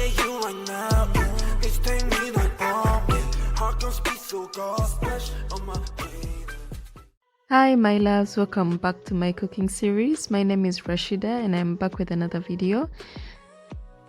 with you right now. It's take me like heart can speak so God splash on my plate. Hi my loves, welcome back to my cooking series. My name is Rashida and I'm back with another video.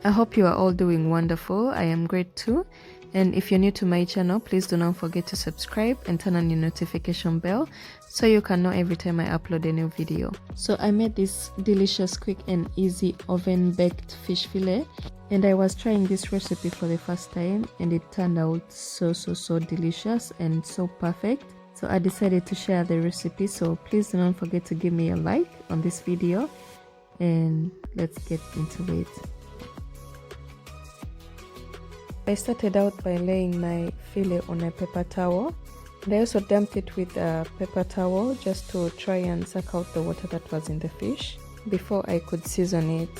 I hope you are all doing wonderful. I am great too. And if you're new to my channel, please do not forget to subscribe and turn on your notification bell so you can know every time I upload a new video. So I made this delicious, quick and easy oven baked fish fillet, and I was trying this recipe for the first time and it turned out so delicious and so perfect. So I decided to share the recipe, so please do not forget to give me a like on this video and let's get into it. I started out by laying my fillet on a paper towel, and I also damped it with a paper towel just to try and suck out the water that was in the fish before I could season it.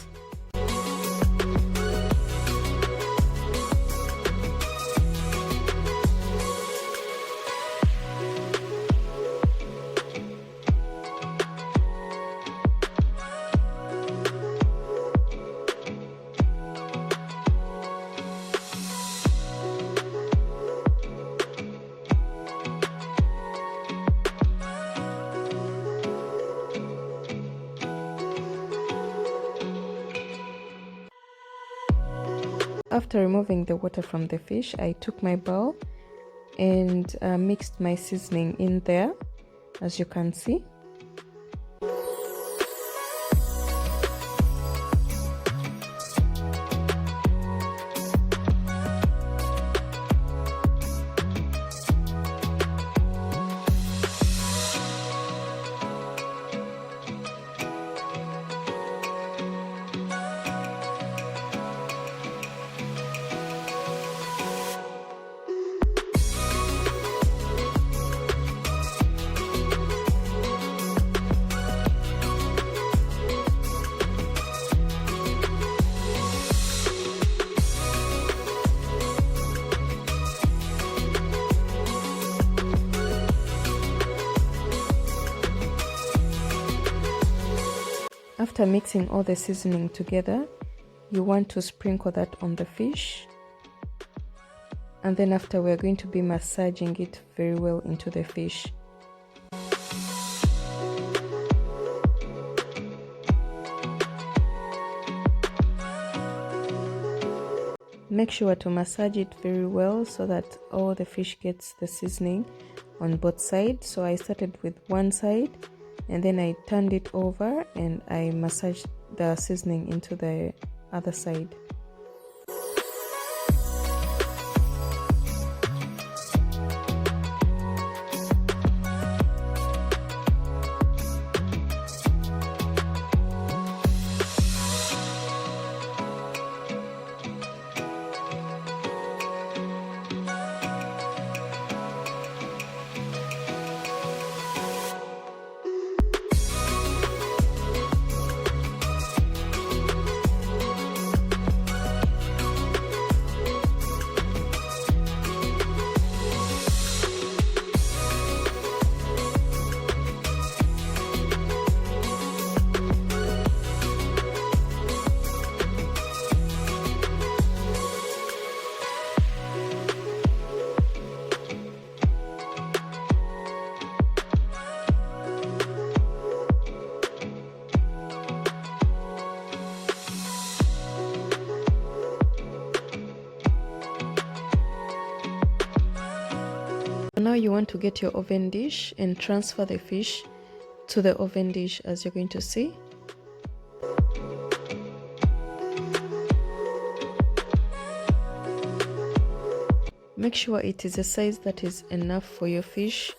After removing the water from the fish, I took my bowl and mixed my seasoning in there, as you can see. After mixing all the seasoning together, you want to sprinkle that on the fish, and then after we're going to be massaging it very well into the fish. Make sure to massage it very well so that all the fish gets the seasoning on both sides. So I started with one side and then I turned it over and I massaged the seasoning into the other side. Now you want to get your oven dish and transfer the fish to the oven dish, as you're going to see. Make sure it is a size that is enough for your fish,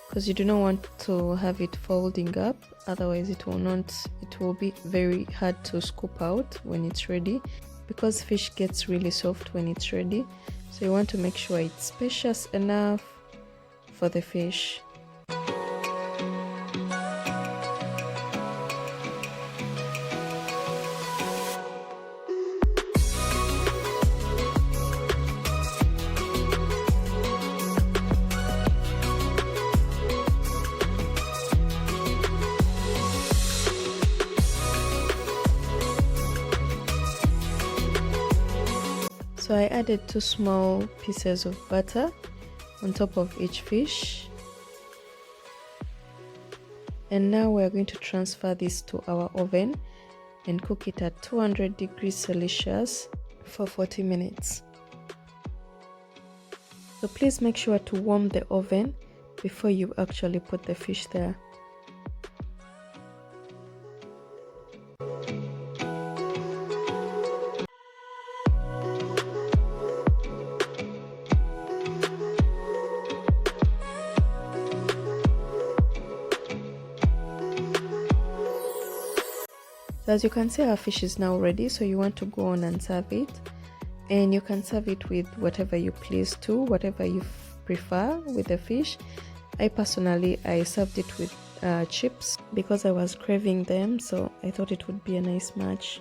because you do not want to have it folding up, otherwise it will be very hard to scoop out when it's ready, because fish gets really soft when it's ready. So you want to make sure it's spacious enough for the fish. So I added 2 small pieces of butter on top of each fish. And now we're going to transfer this to our oven and cook it at 200 degrees Celsius for 40 minutes. So please make sure to warm the oven before you actually put the fish there. So as you can see, our fish is now ready, so you want to go on and serve it, and you can serve it with whatever you please to, whatever you prefer with the fish. I personally served it with chips because I was craving them, so I thought it would be a nice match.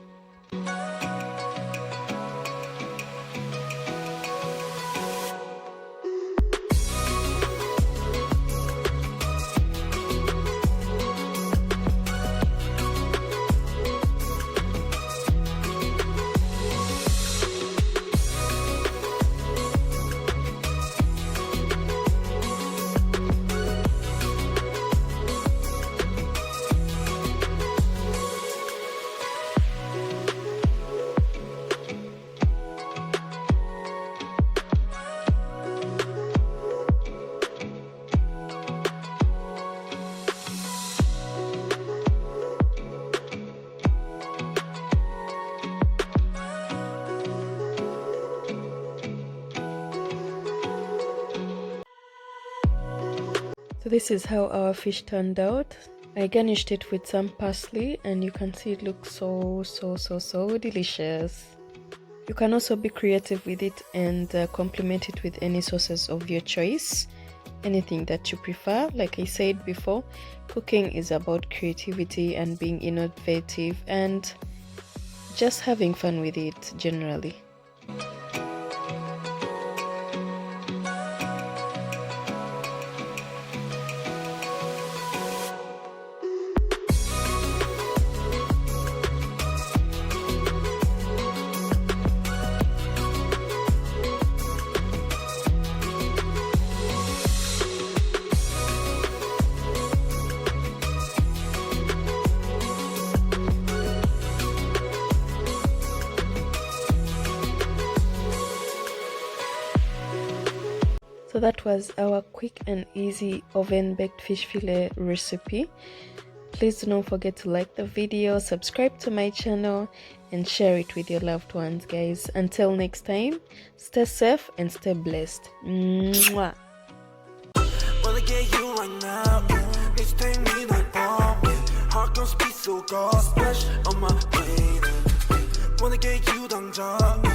So this is how our fish turned out. I garnished it with some parsley, and you can see it looks so delicious. You can also be creative with it and complement it with any sauces of your choice, anything that you prefer. Like I said before, cooking is about creativity and being innovative and just having fun with it generally. So that was our quick and easy oven baked fish fillet recipe. Please do not forget to like the video, subscribe to my channel, and share it with your loved ones, guys. Until next time, stay safe and stay blessed. Mwah. Wanna get you right now, it's take me like bomb. Heart gon' speed so God, splash on my brain. Wanna get you 당장.